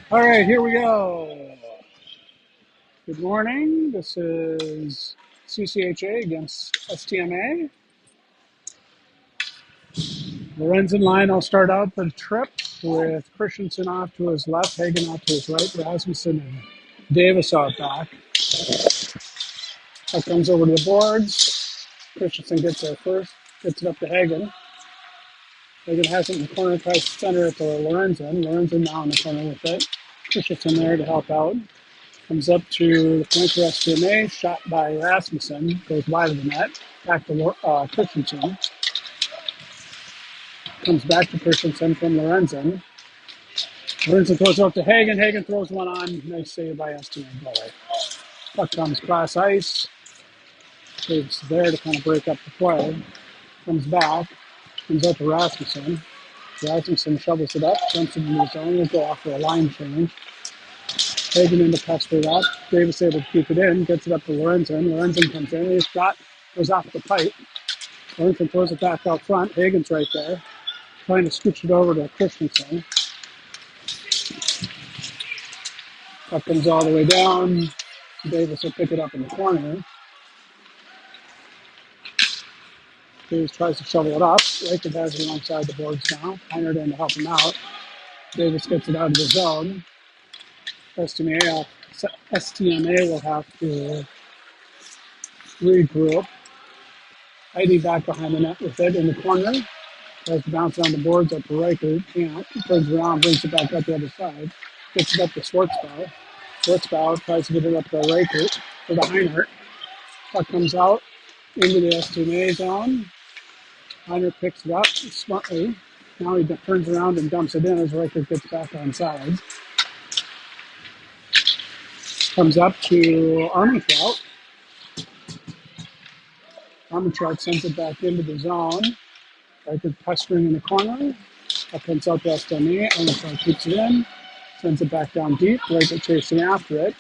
All right, here we go. Good morning. This is CCHA against Stma. Lorenzen line. I'll start out the trip with Christensen off to his left, Hagen off to his right, Rasmussen and Davis out back. That comes over to the boards. Christensen gets there first, gets it up to Hagen. Hagen has it in the corner, tries to center it to Lorenzen. Lorenzen now in the corner with it. Christensen there to help out. Comes up to the point for Stma, shot by Rasmussen, goes wide of the net, back to Christensen. Comes back to Christensen from Lorenzen. Lorenzen throws out to Hagen. Hagen throws one on. Nice save by Stma goalie. Puck comes cross ice. Davis there to kind of break up the play. Comes back. Comes out to Rasmussen. Rasmussen shovels it up, jumps into the zone. Will go off for a line change. Hagen in to pester it up. Davis able to keep it in, gets it up to Lorenzen. Lorenzen comes in, his shot goes off the pipe. Lorenzen throws it back out front. Hagen's right there, trying to scooch it over to Christensen. Puck comes all the way down. Davis will pick it up in the corner. Davis tries to shovel it up. Raker has it alongside the boards now. Heinert in to help him out. Davis gets it out of the zone. Stma will have to regroup. Heidi back behind the net with it in the corner. Tries to bounce on the boards up to Riker. Can't. Turns around, brings it back up the other side. Gets it up to Schwartzbauer. Schwartzbauer tries to get it up to Riker for the Heinert. Puck comes out into the Stma zone. Heinert picks it up smartly. Now he turns around and dumps it in as Riker gets back on sides. Comes up to Armentrout. Armentrout sends it back into the zone. Riker pestering in the corner. Up comes out to Stma. Armentrout keeps it in. Sends it back down deep. Riker chasing after it.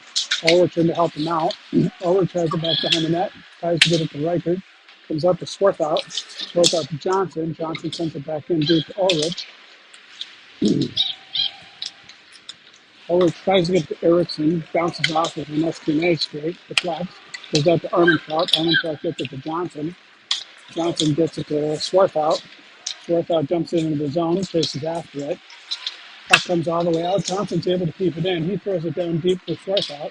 Ulrich in to help him out. Ulrich has it back behind the net. Tries to get it to Riker. Comes up to Swarthout. Swarthout to Johnson. Johnson sends it back in deep to Ulrich. Ulrich tries to get to Erickson. Bounces off with an Stma straight. Deflects. Goes out to Armentrout. Armentrout gets it to Johnson. Johnson gets it to Swarthout. Swarthout jumps into the zone. Chases after it. Puck comes all the way out. Johnson's able to keep it in. He throws it down deep for Swarthout.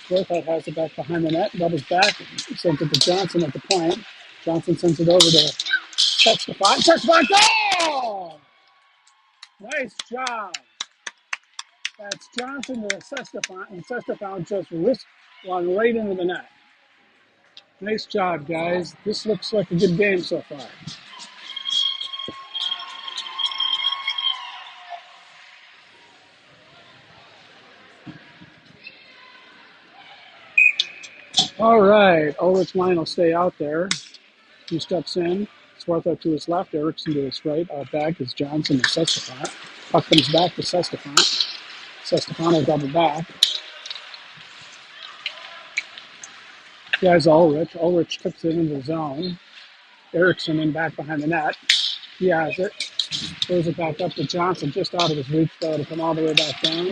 Swarthout has it back behind the net. Doubles back. Sends it to Johnson at the point. Johnson sends it over to Stma. Stma goal! Nice job. That's Johnson to Stma, and Stma just wrist one right into the net. Nice job, guys. This looks like a good game so far. All right, Ulrich line will stay out there. He steps in. Swarthout to his left, Erickson to his right. Out back is Johnson to Stma. Puck comes back to Stma. Stma will double back. Guys, Ulrich. Ulrich tips it into the zone. Erickson in back behind the net. He has it. Throws it back up to Johnson, just out of his reach, though, to come all the way back down.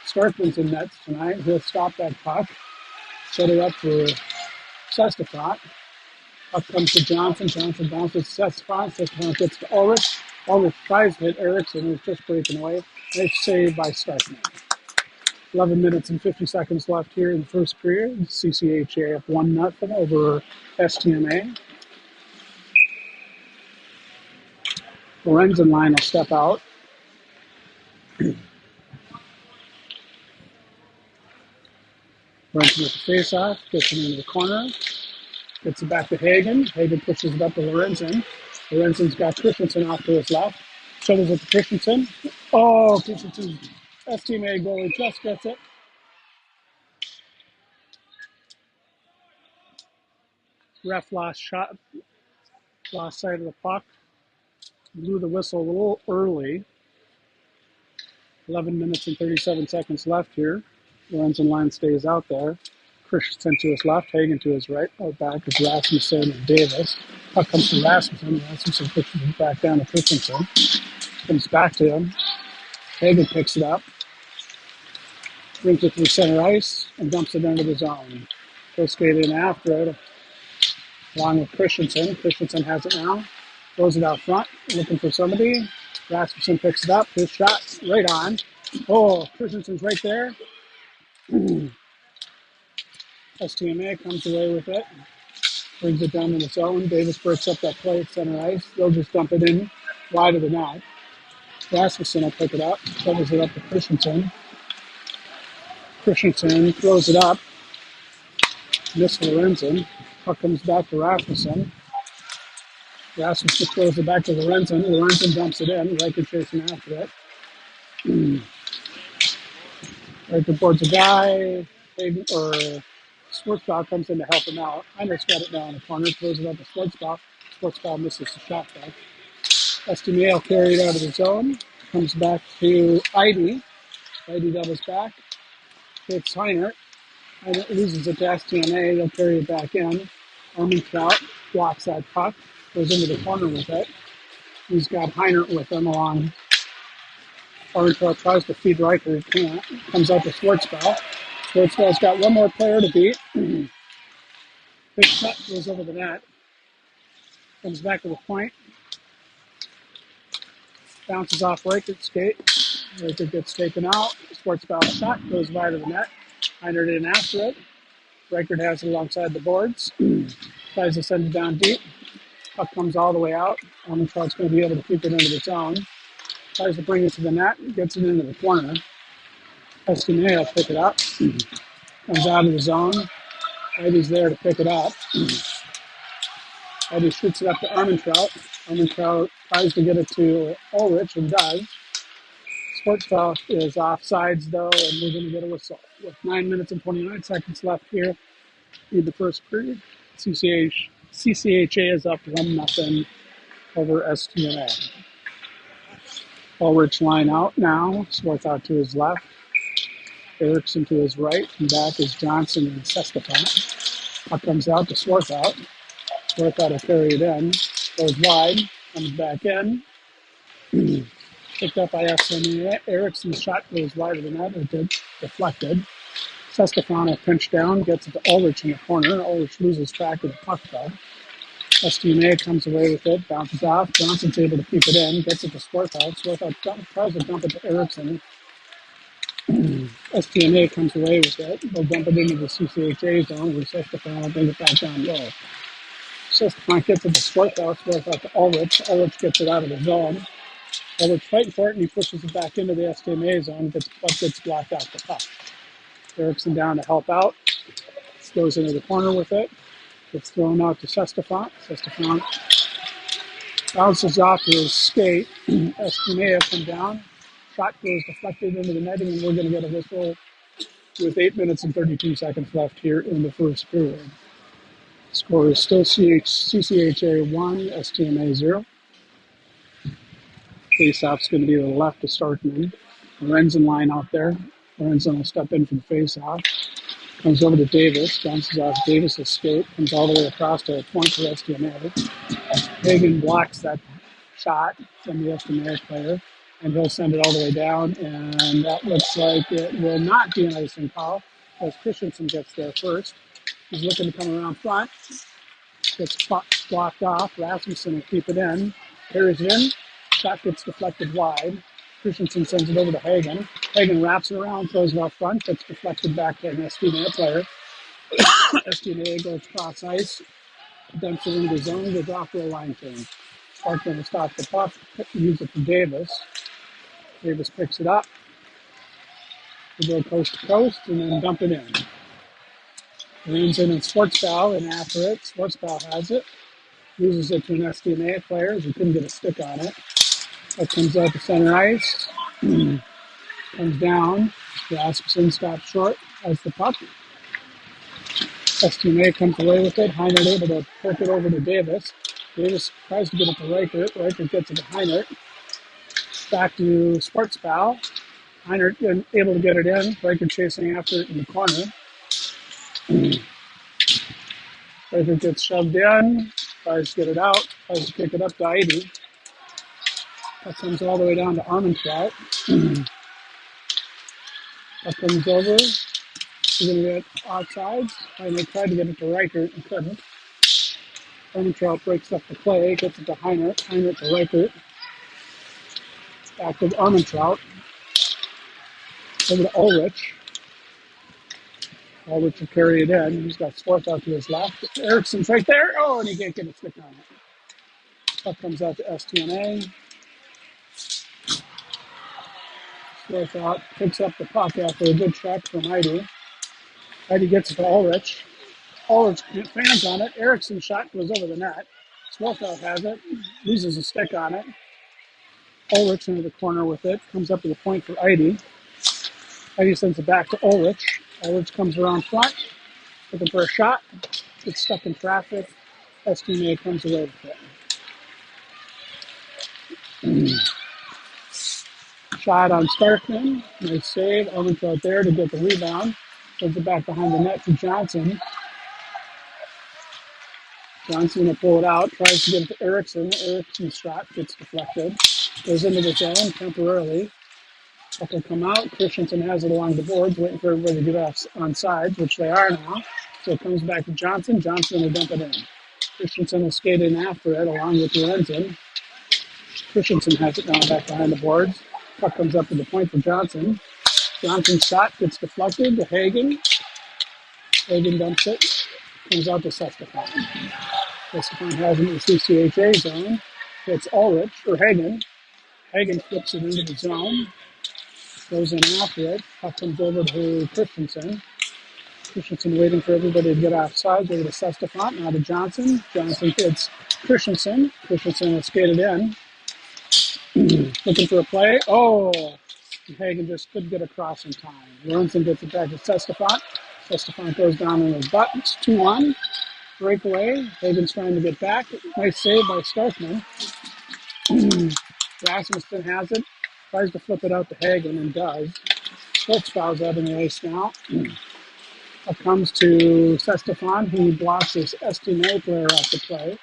Starkman's in nets tonight. He'll stop that puck. Set it up for Stma. Puck comes to Johnson. Johnson bounces to Stma. Stma gets to Ulrich. Ulrich tries to hit Erickson, who's just breaking away. Nice save by Starkman. 11 minutes and 50 seconds left here in the first period. CCHA up 1-0 over Stma. Lorenzen line will step out. Lorenzen with the face-off. Gets it into the corner. Gets it back to Hagen. Hagen pushes it up to Lorenzen. Lorenzen's got Christensen off to his left. Shovels it to Christensen. Oh, Christensen. Stma goalie just gets it. Ref lost sight of the puck. Blew the whistle a little early. 11 minutes and 37 seconds left here. Lorenzen line stays out there. Christensen to his left, Hagen to his right. Out back is Rasmussen and Davis. Puck comes to Rasmussen. Rasmussen pushes it back down to Christensen. Comes back to him. Hagen picks it up. brings it through center ice, and dumps it into the zone. Go skate in after it, along with Christensen. Christensen has it now. Throws it out front, looking for somebody. Rasmussen picks it up. His shot right on. Oh, Christensen's right there. Stma comes away with it. Brings it down in the zone. Davis breaks up that play at center ice. They'll just dump it in wide of the net. Rasmussen will pick it up. Covers it up to Christensen. Christensen throws it up. Miss Lorenzen. Puck comes back to Rasmussen. Rasmussen throws it back to Lorenzen. Lorenzen dumps it in. Riker chasing after it. Riker boards a guy. Or Schwartzbach comes in to help him out. Heiner's got it now in the corner. Throws it up to Schwartzbach. Schwartzbach misses the shot back. Stma will carry it out of the zone. Comes back to Heidi. Heidi doubles back. Hits Heiner. Heiner loses it to Stma. They'll carry it back in. Armentrout blocks that puck. Goes into the corner with it. He's got Heiner with him along. Armentrout tries to feed Riker. He can't. Comes out to Schwartzbach. Schwartzbach's got one more player to beat. Big shot goes over the net. Comes back to the point. Bounces off Riker's skate. Riker gets taken out. Schwartzbach's shot goes wide of the net. Heiner in after it. Riker has it alongside the boards. Tries to send it down deep. Puck comes all the way out. Armentrout's going to be able to keep it into the zone. Tries to bring it to the net. Gets it into the corner. Stma will pick it up. Comes out of the zone. Heidi's there to pick it up. Heidi shoots it up to Armentrout. Armentrout tries to get it to Ulrich and does. Schwartzbach is offsides though, and we're going to get a whistle. With 9 minutes and 29 seconds left here in the first period, CCHA is up 1-0 over Stma. Ulrich line out now. Schwartzbach to his left. Erickson to his right. And back is Johnson and Stma. Puck comes out to Schwartzbach. Schwartzbach will carry it in. Goes wide. Comes back in. Picked up by Stma. Erickson's shot goes wide of the net. It deflected. Stefano pinched down, gets it to Ulrich in the corner. Ulrich loses track of the puck though. Stma comes away with it, bounces off. Johnson's able to keep it in, gets it to Schwartzbach. Schwartzbach tries to dump it to Erickson. Stma comes away with it. They'll dump it into the CCHA zone where Stefano will bring it back down low. Stefano gets it to Schwartzbach. Schwartzbach to Ulrich. Ulrich gets it out of the zone. Ulrich fighting for it and he pushes it back into the Stma zone, but gets blocked out the puck. Erickson down to help out. Goes into the corner with it. Gets thrown out to Stefan. Stefan bounces off his skate. Stma come down. Shot goes deflected into the netting, and we're going to get a whistle with 8 minutes and 32 seconds left here in the first period. Score is still CCHA 1, Stma 0. Face-off's going to be to the left to start in. Lorenzen line out there. Lorenzen will step in for the face-off. Comes over to Davis. Bounces off Davis' skate. Comes all the way across to a point for Stma. Hagen blocks that shot from the Stma player. And he'll send it all the way down. And that looks like it will not be an icing foul as Christensen gets there first. He's looking to come around front. Gets blocked off. Rasmussen will keep it in. Carries it in. Shot gets deflected wide. Christensen sends it over to Hagen. Hagen wraps it around, throws it off front, gets deflected back to an Stma player. Stma goes cross ice, dumps it into the zone, goes off for a line change. Sparkman will stop the puck, use it for Davis. Davis picks it up. They go coast to coast and then dump it in. Lands in Schwartzbach, and after it, Schwartzbach has it. Loses it to an Stma player as he couldn't get a stick on it. That comes out to center ice. Comes down. Rasmussen stops short. Has the puck. Stma comes away with it. Heiner able to poke it over to Davis. Davis tries to get it to Riker. Riker gets it to Heiner. Back to Schwartzbach. Heiner able to get it in. Riker chasing after it in the corner. Riker gets shoved in. Tries to get it out. Tries to kick it up to Heidi. That comes all the way down to Armentrout. Puck comes over. He's going to get offsides. And they tried to get it to Reichert and couldn't. Armentrout breaks up the play, gets it to Heinert. Heinert to Reichert. Back to Armentrout. Over to Ulrich. Ulrich will carry it in. He's got Sports out to his left. Ericsson's right there. Oh, and he can't get a stick on it. Puck comes out to Stma. Sports out. Picks up the puck after a good check from Heidi. Heidi gets it to Ulrich. Ulrich fans on it. Ericsson's shot goes over the net. Swolkow has it. Loses a stick on it. Ulrich into the corner with it. Comes up to the point for Heidi. Heidi sends it back to Ulrich. Ulrich comes around front. Looking for a shot. Gets stuck in traffic. Stma comes away with it. Shot on Starkman. Nice save. Ulrich out there to get the rebound. Sends it back behind the net to Johnson. Johnson going to pull it out. Tries to get it to Eriksson. Ericsson's shot gets deflected. Goes into the zone temporarily. Puck will come out. Christensen has it along the boards, waiting for everybody to get off on sides, which they are now. So it comes back to Johnson. Johnson will dump it in. Christensen will skate in after it, along with Lorenzen. Christensen has it now back behind the boards. Puck comes up to the point for Johnson. Johnson's shot gets deflected to Hagen. Hagen dumps it. Comes out to Sestefan. Sestefan has it in the CCHA zone. It's Ulrich, or Hagen. Hagen flips it into the zone. Goes in after it. Puck comes over to Christensen. Christensen waiting for everybody to get offside. Over to Sestefan. Now to Johnson. Johnson hits Christensen. Christensen will skate it in. Looking for a play. Oh! Hagen just couldn't get across in time. Lorenzen gets it back to Sestefan. Sestefan goes down on his butt. It's 2-1. Breakaway. Hagen's trying to get back. Nice save by Starkman. Rasmussen has it. Tries to flip it out to Hagen and does. Sports fouls out in the ice now. Up comes to Sestefan. He blocks his Stma player off the play.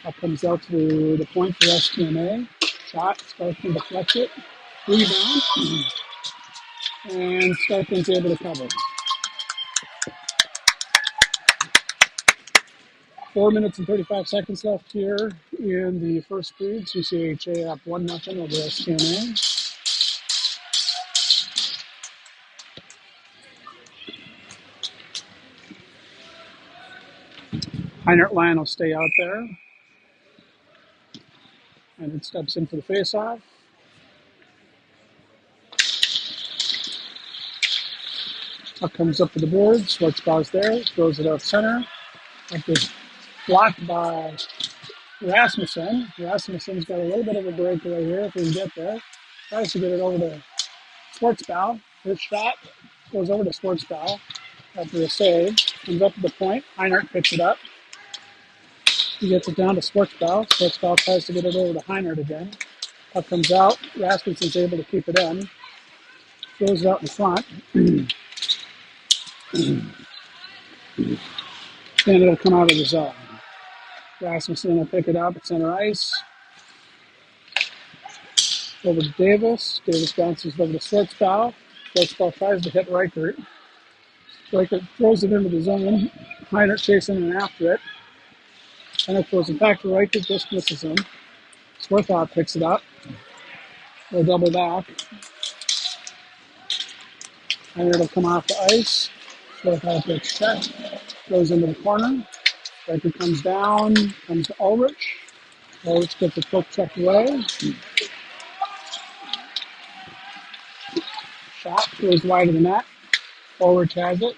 Up comes out to the point for Stma. Shot. Starkman deflects it. Rebound. And Starkman's able to cover. 4 minutes and 35 seconds left here in the first period. CCHA up 1-0 over Stma. Heinert Lyon will stay out there. And it steps in for the faceoff. Puck comes up to the board. Schwartzbau's there. Throws it out center. Puck is blocked by Rasmussen. Rasmussen's got a little bit of a breakaway here if we can get there. Tries to get it over to Schwartzbau. His shot goes over to Schwartzbau after a save. Comes up to the point. Heinert picks it up. He gets it down to Schwartzbau. Schwartzbau tries to get it over to Heinert again. Puck comes out. Rasmussen's able to keep it in. Throws it out in front. Then it'll come out of the zone. Rasmussen will pick it up at center ice. Over to Davis. Davis bounces over to Schwartzbau. Schwartzbau tries to hit Reichert. Reichert throws it into the zone. Heinert chasing in after it. Heinert throws it back to Reichert, just misses him. Schwartzbau picks it up. They'll double back. Heinert will come off the ice. Schwartzbau gets check. Goes into the corner. Reichert comes down. Comes to Ulrich. Ulrich gets a quick check away. Shot goes wide of the net. Ulrich has it.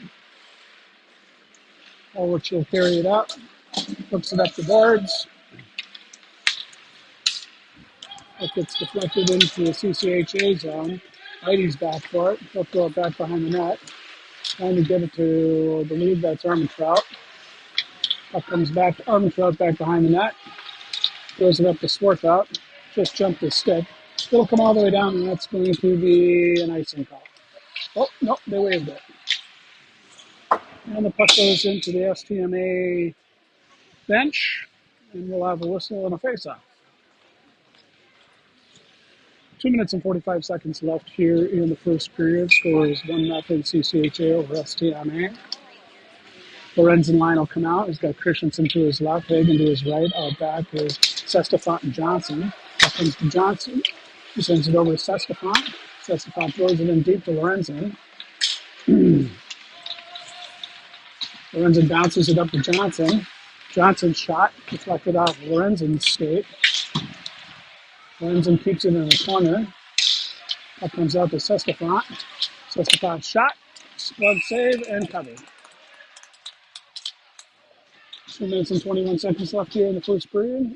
Ulrich will carry it up. Hooks it up the boards. It gets deflected into the CCHA zone. Heidi's back for it. He'll throw it back behind the net. Trying to get it to, I believe that's Armentrout. Puck comes back to Armentrout back behind the net. Throws it up to Swarthout. Just jumped his stick. It'll come all the way down, and that's going to be an icing call. Oh, no, they waved it. And the puck goes into the Stma bench, and we'll have a whistle and a face-off. 2 minutes and 45 seconds left here in the first period. Score is 1-0 CCHA over Stma. Lorenzen line will come out. He's got Christensen to his left, Hagen to his right. Out back is Sestafont and Johnson. Up comes to Johnson. He sends it over to Sestafont. Sestafont throws it in deep to Lorenzen. Lorenzen bounces it up to Johnson. Johnson's shot deflected off Lorenzen's skate. Lorenzen keeps it in the corner. Up comes out to Sestafont. Sestafont shot, glove save, and covered. 2 minutes and 21 seconds left here in the first period.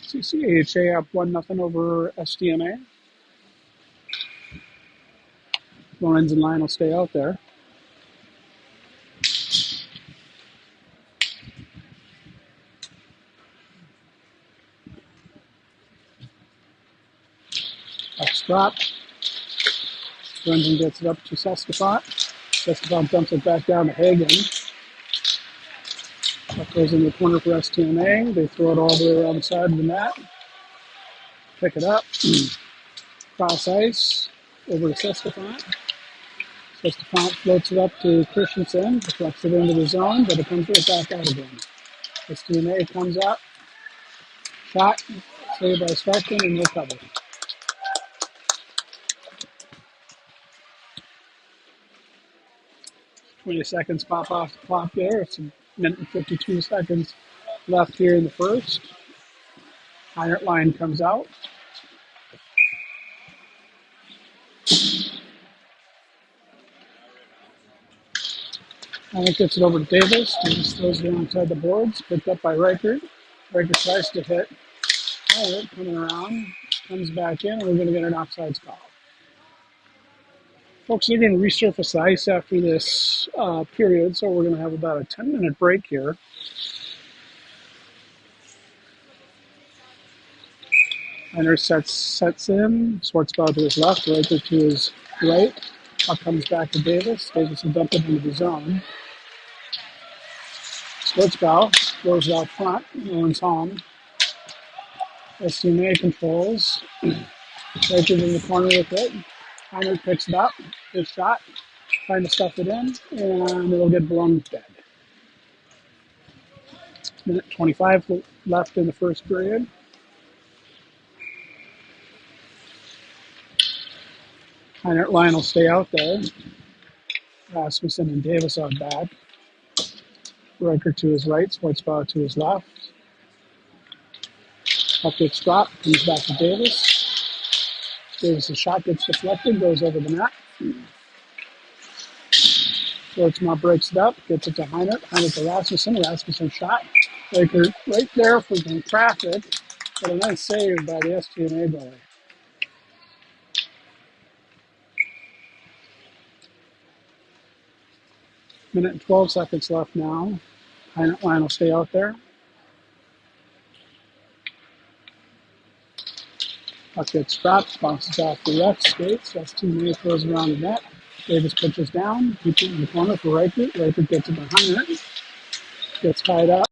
CCHA up 1-0 over Stma. Lorenzen line will stay out there. That's dropped. Lorenzen gets it up to Sestafont. Sestafont dumps it back down to Hagen. That goes in the corner for Stma. They throw it all the way around the side of the net. Pick it up. Cross ice. Over to Sestafont. Sestafont floats it up to Christensen. Deflects it into the zone, but it comes right back out again. Stma comes up. Shot. Saved by Starkin and recovered. 20 seconds pop off the clock there. It's 1 minute and 52 seconds left here in the first. Heinert line comes out. Heinert gets it over to Davis. Davis throws it alongside the boards. Picked up by Reichert. Reichert tries to hit Heinert, coming around. Comes back in, and we're going to get an offsides call. Folks, they're going to resurface the ice after this period, so we're going to have about a 10-minute break here. Heinert sets in. Schwartzbauer to his left, Reichert to his right. Puck comes back to Davis. Davis will dump it into the zone. Schwartzbauer throws it out front. No one's home. Stma controls. Reichert in the corner with it. Heinert picks it up. His shot. Trying to stuff it in. And it'll get blown dead. 1:25 left in the first period. Heinert line will stay out there. Rasmussen and Davis out back. Reichert to his right, Schwartzbauer to his left. Puck gets dropped, comes back to Davis. Davis' shot gets deflected, goes over the net. Schwartzbauer breaks it up, gets it to Heinert. Heinert to Rasmussen. Rasmussen shot. Reichert right there for the traffic, but a nice save by the Stma goalie. Minute and 12 seconds left now. Heinert line will stay out there. Puck gets dropped, bounces off the left skates. Stma throws around the net. Davis pitches down, keeps it in the corner for Reichert. Reichert gets it to Heinert. Gets tied up.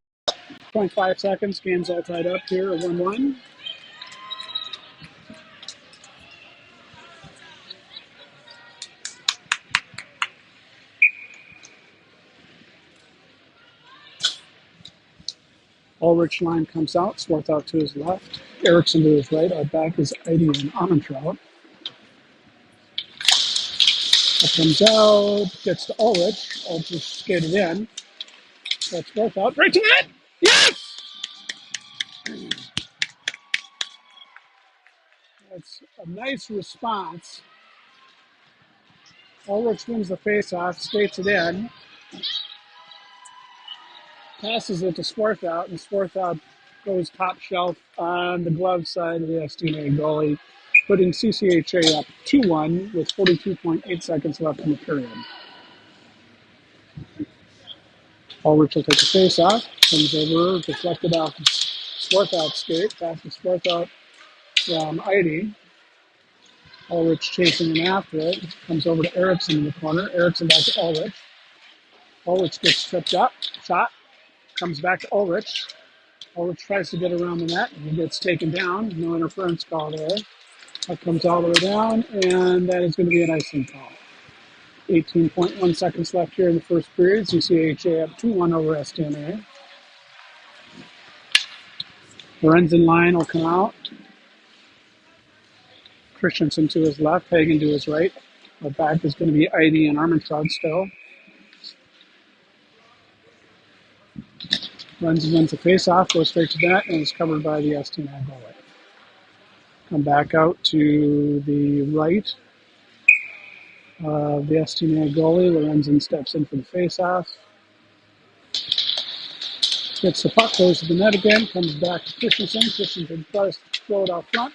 0.5 seconds. Game's all tied up here at 1-1. Ulrich line comes out. Swarthout to his left. Erickson to his right. Out back is Eide and Armentrout. That comes out. Gets to Ulrich. Ulrich skated in. That's Swarthout. Right to net. Yes! That's a nice response. Ulrich wins the faceoff. Skates it in. Passes it to Swarthout, and Swarthout goes top shelf on the glove side of the Stma goalie, putting CCHA up 2-1 with 42.8 seconds left in the period. Ulrich will take the face-off, comes over, deflected off Swarthout's skate, passes Swarthout from Eide. Ulrich chasing him after it, comes over to Erickson in the corner, Erickson back to Ulrich. Ulrich gets tripped up, shot. Comes back to Ulrich. Ulrich tries to get around the net. He gets taken down. No interference call there. That comes all the way down, and that is going to be an icing call. 18.1 seconds left here in the first period. CCHA up 2-1 over Stma. Lorenzen line will come out. Christensen to his left, Hagen to his right. The back is going to be Eide and Armantrout still. Lorenzen wins the face-off, goes straight to net, and is covered by the Stma goalie. Come back out to the right of the Stma goalie. Lorenzen steps in for the face-off. Gets the puck, goes to the net again, comes back to Christensen. Christensen tries to throw it out front.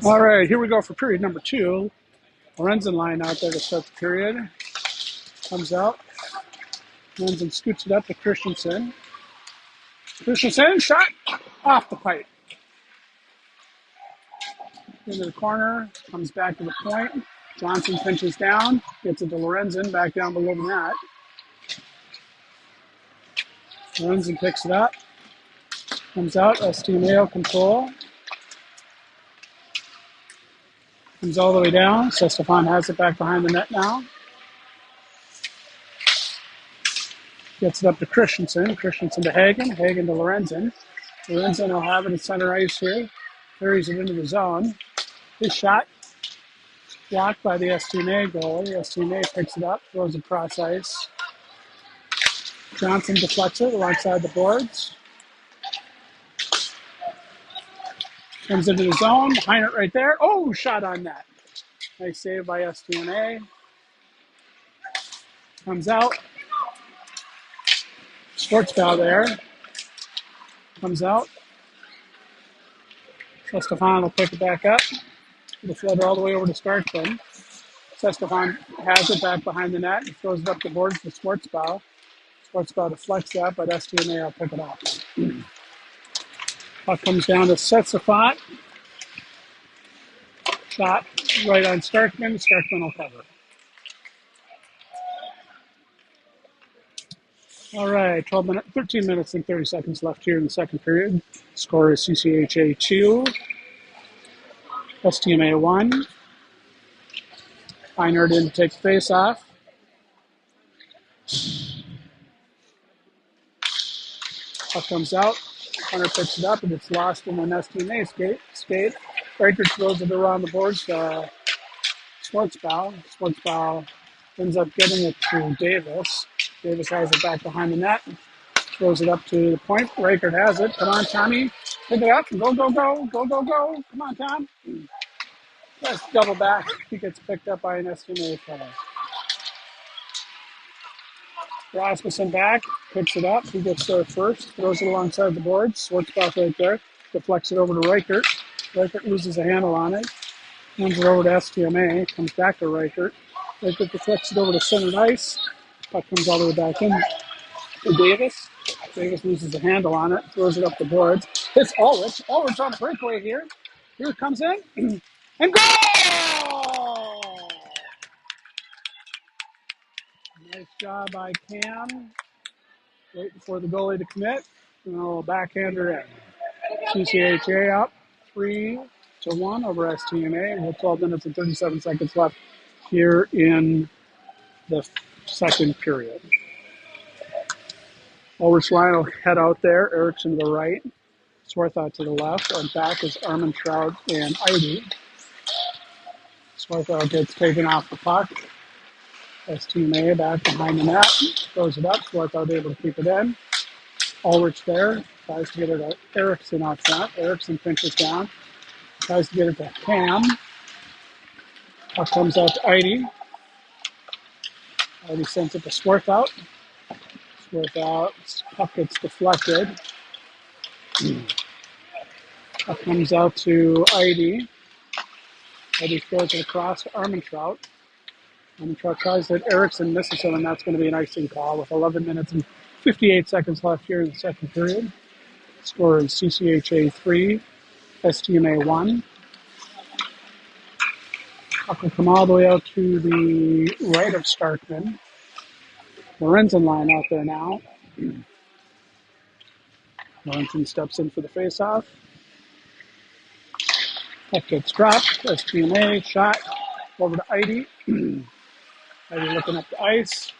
All right, here we go for period number 2. Lorenzen line out there to start the period. Comes out. Lorenzen scoots it up to Christensen. Christensen, shot off the pipe. Into the corner, comes back to the point. Johnson pinches down, gets it to Lorenzen, back down below the net. Lorenzen picks it up, comes out, Stma control. Comes all the way down. Stefan has it back behind the net now. Gets it up to Christensen. Christensen to Hagen. Hagen to Lorenzen. Lorenzen will have it at center ice here. Carries it into the zone. His shot blocked by the Stma goalie. Stma picks it up, throws it across ice. Johnson deflects it alongside the boards. Comes into the zone. Behind it right there. Oh, shot on net. Nice save by Stma. Comes out. Sports foul there. Comes out. Stefan will pick it back up. It'll float all the way over to Starkton. Stefan has it back behind the net and throws it up the boards to Sportsbow. Sportsbow deflects that, but Stma will pick it up. Puck comes down to Stefan. Shot right on Starkman. Starkman will cover. All right, 13 minutes and 30 seconds left here in the second period. Score is CCHA 2, Stma 1. Feinert in to take the face off. Puck comes out. Hunter picks it up and it's lost in an Stma skate. Riker throws it around the boards to Sportsbow. Sportsbow ends up getting it to Davis. Davis has it back behind the net. Throws it up to the point. Riker has it. Come on, Tommy. Pick it up. Go, go, go. Go, go, go. Come on, Tom. Let's double back. He gets picked up by an Stma player. Rasmussen back, picks it up. He gets there first, throws it alongside the boards. Schwartzbach right there, deflects it over to Reichert. Reichert loses a handle on it, hands it over to Stma, comes back to Reichert. Reichert deflects it over to center ice. Puck comes all the way back in to Davis. Davis loses a handle on it, throws it up the boards. Hits Ulrich. Ulrich on the breakaway here. Here it comes in. And goal! Nice job by Cam. Waiting for the goalie to commit. And a little backhander in. CCHA up 3-1 over Stma. With 12 minutes and 37 seconds left here in the second period. Ulrich line will head out there. Erickson to the right. Swarthout to the left. On back is Armentrout and Eide. Swarthout gets taken off the puck. Stma back behind the net. Throws it up. Swarthout able to keep it in. Ulrich there. Tries to get it to Erickson out front. Erickson pinches down. Tries to get it to Cam. Puck comes out to Eide. Eide sends it to Swarthout. Swarthout. Puck gets deflected. Puck comes out to Eide. Eide throws it across to Armentrout. Armentrout tries that Erickson misses him, and that's going to be an icing call with 11 minutes and 58 seconds left here in the second period. Score is CCHA 3, Stma 1. Puck will come all the way out to the right of Starkman. Lorenzen line out there now. Lorenzen steps in for the faceoff. Puck gets dropped. Stma shot over to Eide. Eide looking up the ice.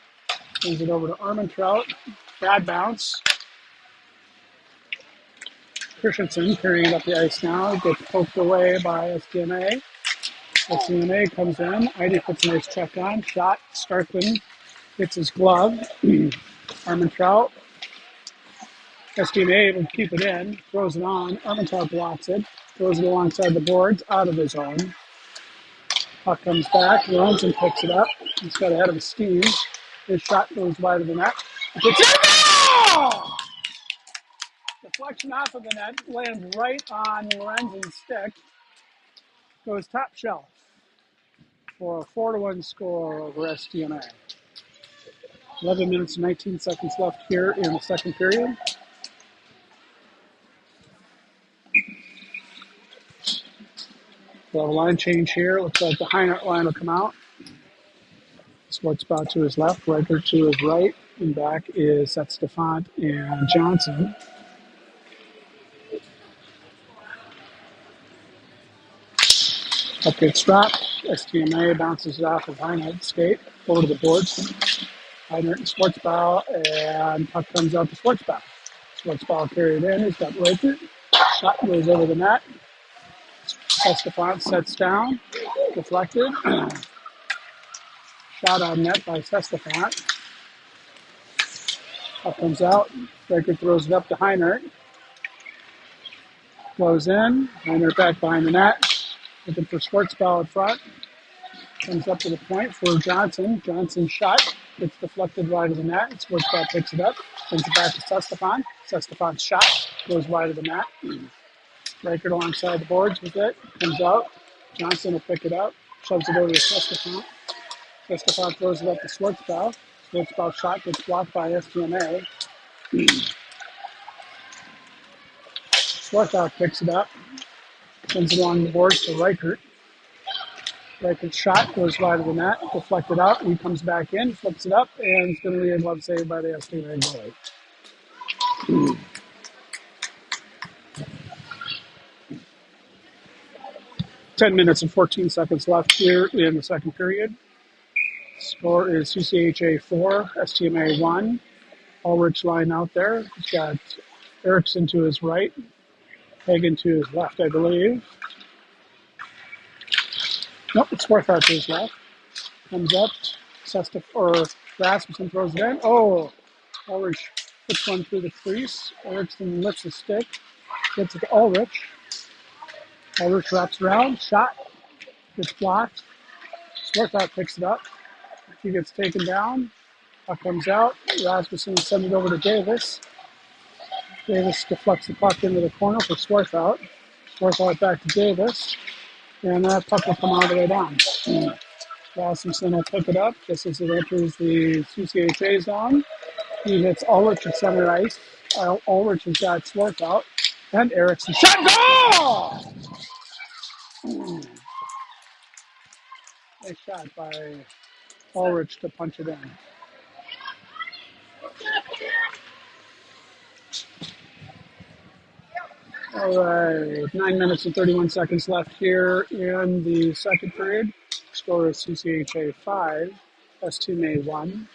Brings it over to Armentrout. Bad bounce. Christensen carrying it up the ice now. Gets poked away by Stma. Stma comes in. Eide puts a nice check on. Shot. Starkman hits his glove. Armentrout. Stma able to keep it in. Throws it on. Armentrout blocks it. Throws it alongside the boards. Out of his zone. Puck comes back. Lorenzen picks it up. He's got ahead of his steam. His shot goes wide of the net. It's in! Deflection off of the net. Lands right on Lorenzen's stick. goes top shelf for a 4-1 score over Stma. 11 minutes and 19 seconds left here in the second period. We'll have a line change here. Looks like the Heinert line will come out. Schwartzbauer to his left, Riker to his right, and back is Stefan and Johnson. Up gets dropped. Stma bounces it off of Heinert's skate over to the boards. Heinert and Schwartzbauer, and puck comes out to Schwartzbauer. Schwartzbauer carried in. He's got Riker. Shot goes over the net. Stefan sets down. Deflected. Shot on net by Stefan. Puck comes out. Riker throws it up to Heinert. Goes in. Heinert back behind the net. Looking for Schwartzbauer in front. Comes up to the point for Johnson. Johnson's shot gets deflected wide of the net. Schwartzbauer picks it up. Sends it back to Stefan. Stefan's shot goes wide of the net. Riker alongside the boards with it. Comes out. Johnson will pick it up. Shoves it over to Stefan. Stefan throws it up to Schwartzbauer. Schwartzbauer's shot gets blocked by Stma. Schwartzbauer picks it up. Sends it along the boards to Riker. Riker's shot goes wide of the net. Deflected out. He comes back in. Flips it up. And it's going to be a glove save by the Stma goalie. 10 minutes and 14 seconds left here in the second period. Score is CCHA 4, Stma 1. Ulrich line out there. He's got Erickson to his right, Hagen to his left, I believe. Nope, it's Swarthout to his left. Comes up, Rasmussen throws it in. Oh, Ulrich puts one through the crease. Erickson lifts the stick, gets it to Ulrich. Ulrich wraps around, shot, gets blocked. Swarthout picks it up. He gets taken down. Puck comes out. Rasmussen sends it over to Davis. Davis deflects the puck into the corner for Swarthout. Swarthout back to Davis. And that puck will come all the way down. Rasmussen will pick it up just as it enters the CCHA zone. He hits Ulrich at center ice. Ulrich has got Swarthout. And Erickson. Shot goal! Nice shot by Ulrich to punch it in. All right, 9 minutes and 31 seconds left here in the second period. Score is CCHA 5, Stma 1.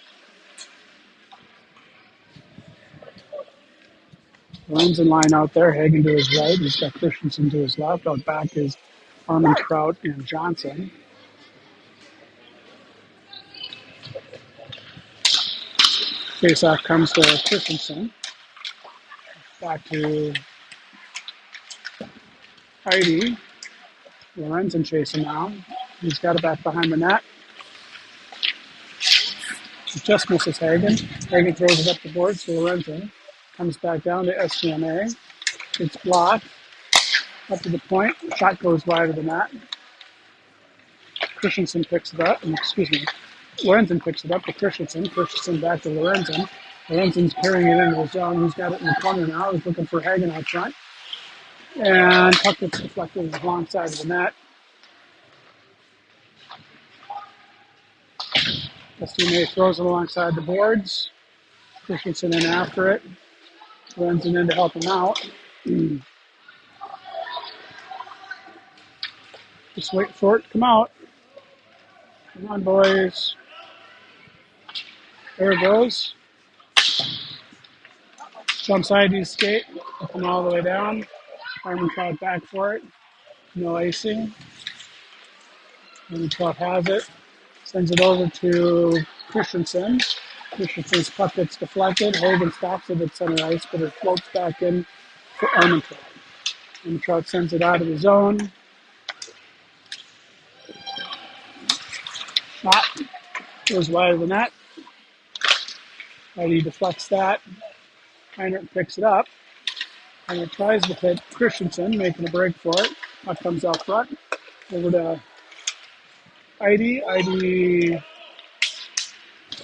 Lorenzen line out there, Hagen to his right. He's got Christensen to his left. Out back is Armin Trout and Johnson. Faceoff comes to Christensen. Back to Heidi. Lorenzen chasing now. He's got it back behind the net. He just misses Hagen. Hagen throws it up the boards to Lorenzen. Comes back down to Stma. It's blocked. Up to the point. Shot goes wide of the net. Christensen picks it up. Lorenzen picks it up to Christensen. Christensen back to Lorenzen. Lorenzen's carrying it into the zone. He's got it in the corner now. He's looking for Hagen out front. And puck gets deflected alongside of the net. Stma throws it alongside the boards. Christensen in after it. Lorenzen in to help him out. Just wait for it to come out. Come on, boys. There it goes. Jumps side to skate. Come all the way down. Armin Trout back for it. No icing. Armin Trout has it. Sends it over to Christensen. Christensen's puck gets deflected. Hagen stops it at center ice, but it floats back in for Armin Trout. Armin Trout sends it out of the zone. Shot goes wide of the net. Heidi deflects that. Heinert picks it up. Heinert tries to hit Christensen, making a break for it. Puck comes out front. Over to Heidi. Heidi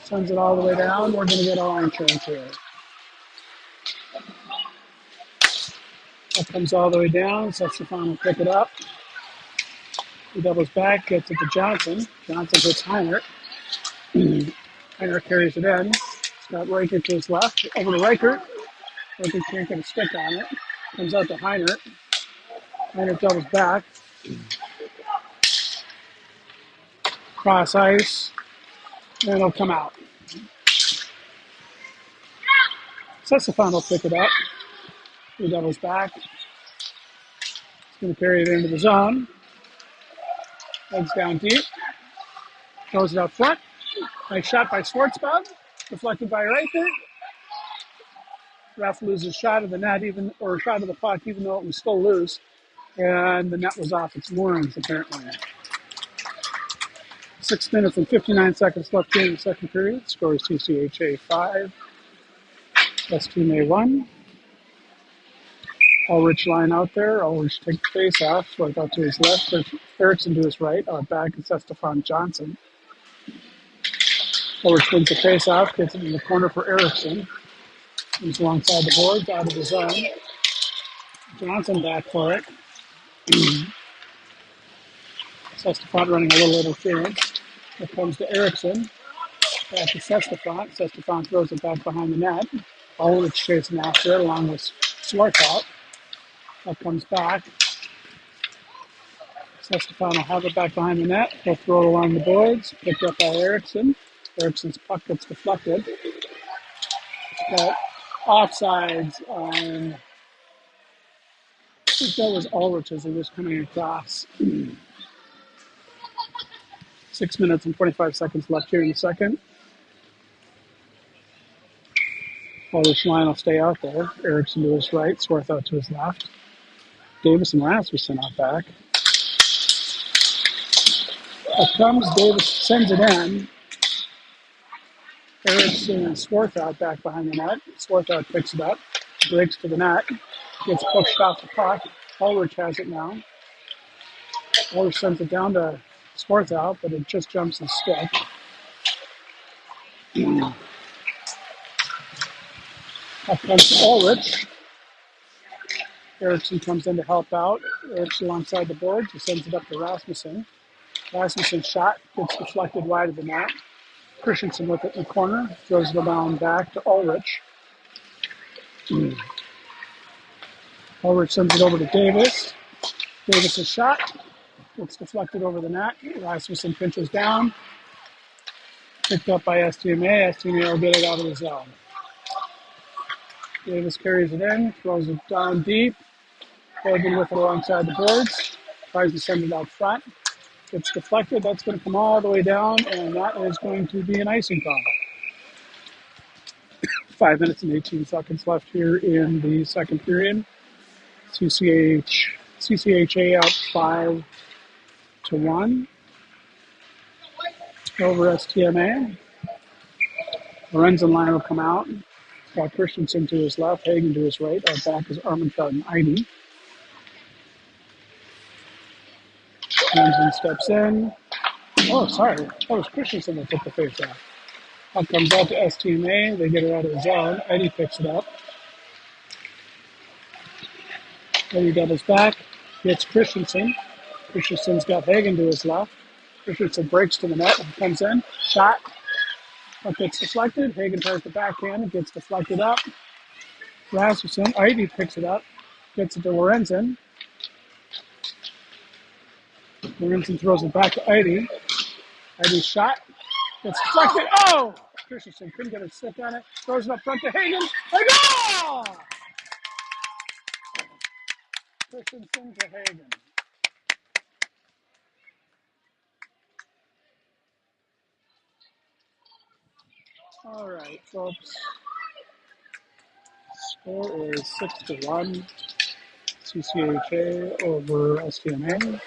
sends it all the way down. We're going to get our insurance here. That comes all the way down. Stefan will pick it up. He doubles back, gets it to Johnson. Johnson hits Heinert. Heinert carries it in. It's got Reichert to his left. Over to Reichert. Reichert can't get a stick on it. Comes out to Heinert. Heinert doubles back. Cross ice. And it'll come out. Stefan will pick it up. He doubles back. He's going to carry it into the zone. Legs down deep. Throws it up front. Nice shot by Schwartzbach. Deflected by Reichert. Ref loses shot of the net, shot of the puck, even though it was still loose. And the net was off its moorings, apparently. 6 minutes and 59 seconds left here in the second period. Score is CCHA 5, Stma 1. Ulrich line out there. Ulrich takes the face off. Schwartz to his left. Eriksson to his right. Out back is Stefan Johnson. Ulrich wins the face off. Gets it in the corner for Eriksson. He's alongside the boards, out of the zone. Johnson back for it. Stefan running a little interference. It comes to Eriksson. Back to Stefan. Stefan throws it back behind the net. Ulrich chasing after it along with Schwartz. That comes back. Stefan will have it back behind the net. He'll throw it along the boards. Picked up by Eriksson. Eriksson's puck gets deflected. But offsides on, I think that was Ulrich as he was coming across. 6 minutes and 25 seconds left here in the second. Ulrich line will stay out there. Eriksson to his right, Swarth out to his left. Davis and Rasmussen out back. Up comes Davis, sends it in. Eriksson and Swarth out back behind the net. Swarth out picks it up, breaks to the net, gets pushed off the puck. Ulrich has it now. Ulrich sends it down to Swarth out, but it just jumps his stick. Up comes Ulrich. Eriksson comes in to help out. Eriksson alongside the boards. He sends it up to Rasmussen. Rasmussen's shot gets deflected wide of the net. Christensen with it in the corner. Throws the down back to Ulrich. Ulrich sends it over to Davis. Davis' shot gets deflected over the net. Rasmussen pinches down. Picked up by Stma. Stma will get it out of the zone. Davis carries it in, throws it down deep. Hagen with it alongside the boards. Tries to send it out front. Gets deflected. That's going to come all the way down, and that is going to be an icing call. 5 minutes and 18 seconds left here in the second period. CCHA up 5-1 over Stma. Lorenzen line will come out. Got Christensen to his left, Hagen to his right. Our back is Armentrout and Heidi. Lorenzen steps in. Oh, sorry. That was Christensen that took the face off. Puck comes out to Stma. They get it out of the zone. Heidi picks it up. Heidi doubles back. Gets Christensen. Christensen's got Hagen to his left. Christensen breaks to the net and comes in. Shot. Puck gets deflected. Hagen tries the backhand. It gets deflected up. Rasmussen. Heidi picks it up. Gets it to Lorenzen. Lorenzen throws it back to Heidi. Heidi's shot. Gets deflected. Oh! Christensen couldn't get a stick on it. Throws it up front to Hagen. A goal! Christensen to Hagen. All right, folks. Score is 6-1. CCHA over Stma.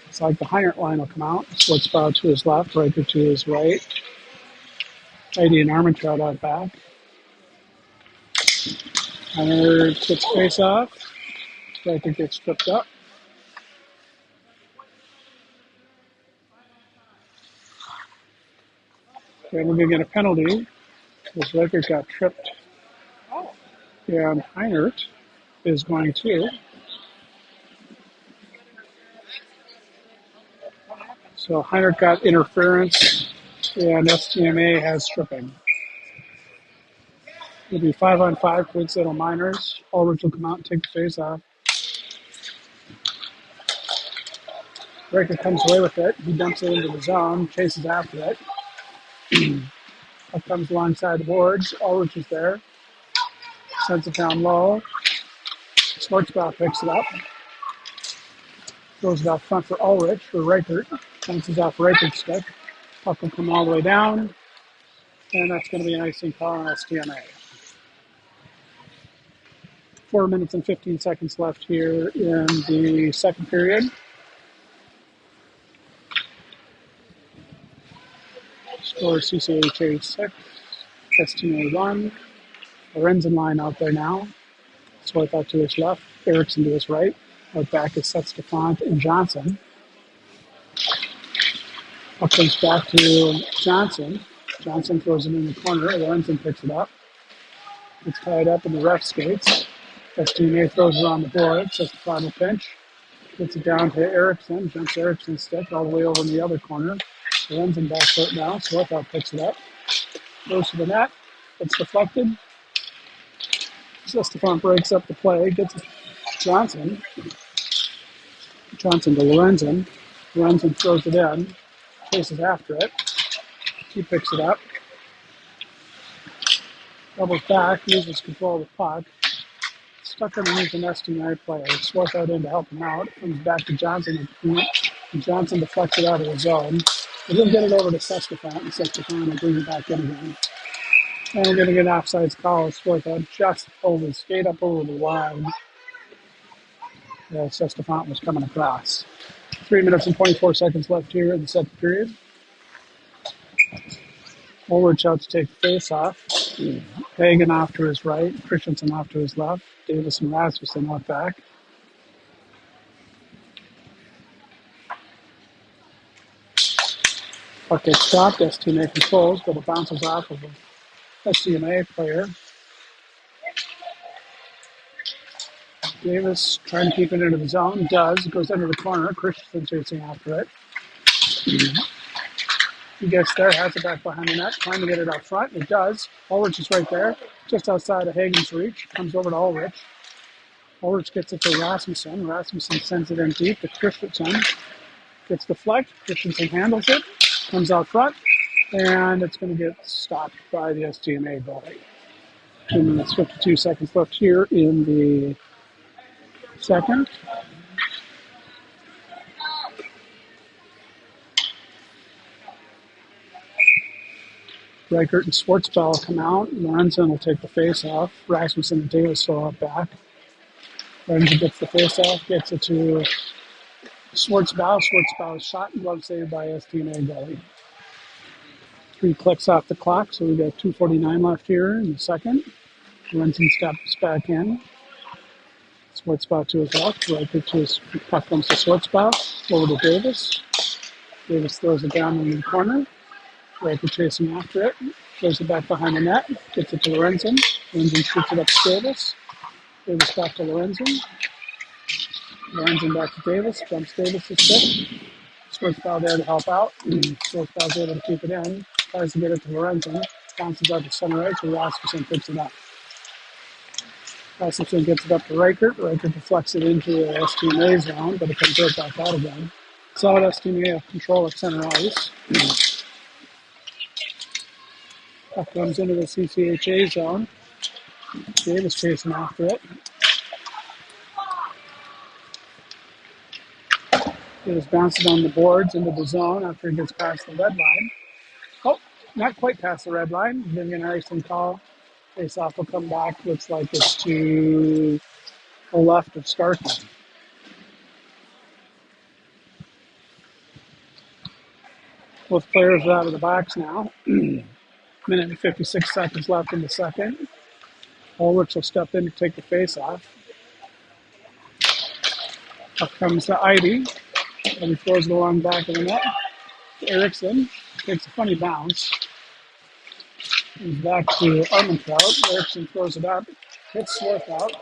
It's like the Heinert line will come out. Schwartzbauer to his left, Riker to his right. Heidi and Armentrout out back. Heinert gets face off. Riker gets tripped up. And we're going to get a penalty because Riker got tripped. And Heinert is going to. So Heinert got interference, and Stma has tripping. It'll be 5-on-5 Coincidental Miners. Ulrich will come out and take the face off. Riker comes away with it. He dumps it into the zone, chases after it. It comes alongside the boards. Ulrich is there. Sends it down low. Schwartzbauer picks it up. Throws it out front for Ulrich, for Reichert. Bounces off Reichert's stick. Puck will come all the way down. And that's going to be an icing call on Stma. 4 minutes and 15 seconds left here in the second period. Score CCHA 6, Stma 1. Lorenzen line out there now. Swipe out to his left, Erickson to his right. Out back is Stefan and Johnson. Up comes back to Johnson. Johnson throws it in the corner. Lorenzen picks it up. It's tied up in the ref skates. Stma throws it on the board. Stefan will pinch. Gets it down to Erickson. Jumps Erickson's stick all the way over in the other corner. Lorenzen back foot now. Swipe picks it up. Goes to the net. It's deflected. Stefan breaks up the play. Gets Johnson. Johnson to Lorenzen. Lorenzen throws it in. Chases after it. He picks it up. Doubles back. Loses control of the puck. Stuck underneath an Stma player. Swipe out in to help him out. Comes back to Johnson. And Johnson deflects it out of the zone. And he'll get it over to Stefan. And Stefan will bring it back in again. And we're going to get an offsides call. Swipe out just over, skate up over the line. Stefan was coming across. 3 minutes and 24 seconds left here in the second period. Ulrich out to take the face off. Hagen off to his right. Christensen off to his left. Davis and Rasmussen out back. Puck gets stopped. Stma controls, but it bounces off of a Stma player. Davis trying to keep it into the zone. Does. It goes into the corner. Christensen chasing after it. He gets there, has it back behind the net, trying to get it out front. It does. Ulrich is right there, just outside of Hagen's reach. Comes over to Ulrich. Ulrich gets it to Rasmussen. Rasmussen sends it in deep to Christensen. Gets the flex. Christensen handles it. Comes out front. And it's going to get stopped by the Stma goalie. 2 minutes, 52 seconds left here in the second. Reichert and Schwartzbauer come out. Lorenzen will take the face off. Rasmussen and Davis throw out back. Lorenzen gets the face off, gets it to Schwartzbauer. Schwartzbauer's shot and glove saved by Stma goalie. 3 clicks off the clock, so we got 2:49 left here in the second. Lorenzen steps back in. Schwartzbauer to his left. Reichert to his puck comes to Schwartzbauer. Over to Davis. Davis throws it down in the corner. Reichert chasing after it. Throws it back behind the net. Gets it to Lorenzen. Lorenzen shoots it up to Davis. Davis back to Lorenzen. Lorenzen back to Davis. Jumps Davis' stick. Schwartzbauer there to help out. Schwartzbauer's able to keep it in. Tries to get it to Lorenzen. Bounces out to center ice. And Rasmussen picks it up. Rasmussen gets it up to Reichert. Reichert deflects it into the Stma zone, but it comes right back out again. Solid Stma have control of center ice. Puck comes into the CCHA zone. Davis chasing after it. Davis bounces on the boards into the zone after he gets past the red line. Oh, not quite past the red line. Giving an icing call. Face off will come back. Looks like it's to the left of Starkey. Both players are out of the box now. Minute and 56 seconds left in the second. Ulrich will step in to take the face off. Up comes to Ivy, and he throws it along the back of the net. Erickson takes a funny bounce. He's back to Armentrout. Erickson throws it up, hits Swarthout.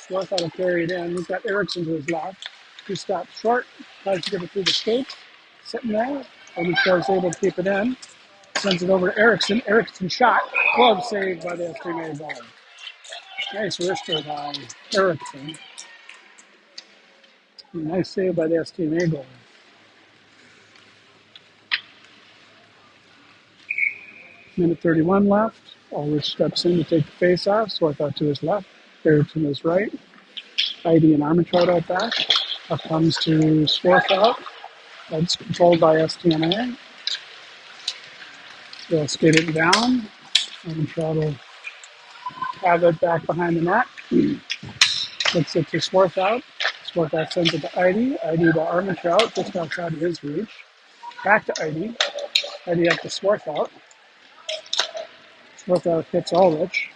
Swarthout will carry it in. He's got Erickson to his left. He stops short, tries to get it through the skates. Sitting there, Armentrout's able to keep it in. Sends it over to Erickson. Erickson shot. Glove saved by the Stma goalie. Nice wrister by Erickson. Nice save by the Stma goalie. Minute 31 left. Ulrich steps in to take the face off. Swarthout to his left. Erickson his right. Heidi and Armentrout out back. Up comes to Swarthout. That's controlled by Stma. They'll skate it down. Armentrout will have it back behind the net. Gets it to Swarthout. Swarthout sends it to Heidi. Heidi to Armentrout, just outside of his reach. Back to Heidi. Heidi up to Swarthout. Swarthout hits Ulrich.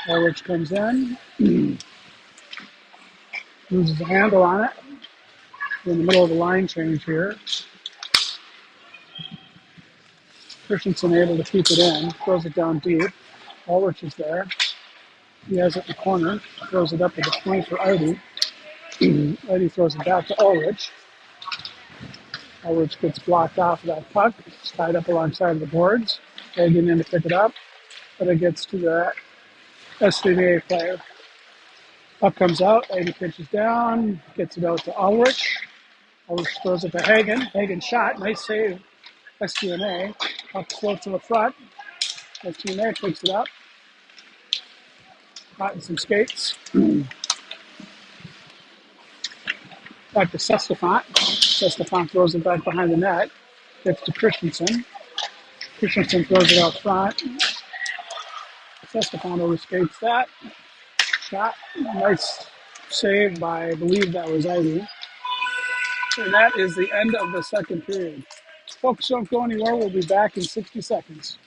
Ulrich comes in. Loses a handle on it. We're in the middle of the line change here. Christensen able to keep it in. Throws it down deep. Ulrich is there. He has it in the corner. Throws it up to the point for Heidi. Heidi throws it back to Ulrich. Ulrich gets blocked off of that puck. It's tied up alongside of the boards. Hagen in to pick it up. But it gets to the SVA player. Puck comes out. Heidi pitches down. Gets it out to Ulrich. Ulrich throws it to Hagen. Hagen shot. Nice save. STMA. Puck floats to the front. STMA picks it up. Caught in some skates. Back to Stefan. Stefan throws it back behind the net. Gets to Christensen. Christensen throws it out front. Stefan overskates that. Shot. Nice save by, I believe that was Ivy. And that is the end of the second period. Folks, don't go anywhere. We'll be back in 60 seconds.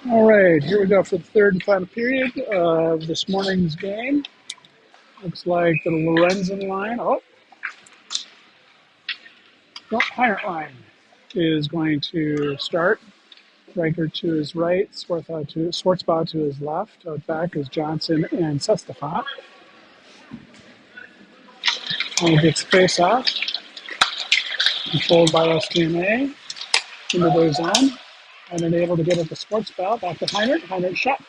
All right, here we go for the third and final period of this morning's game. Looks like the Lorenzen line, Heinert line is going to start. Riker to his right, Schwartzbach to his left. Out back is Johnson and Sestafant. And gets face off. Controlled by STMA. Into their zone. And then able to get it to Schwartzbach. Back to Heinert. Heinert shot.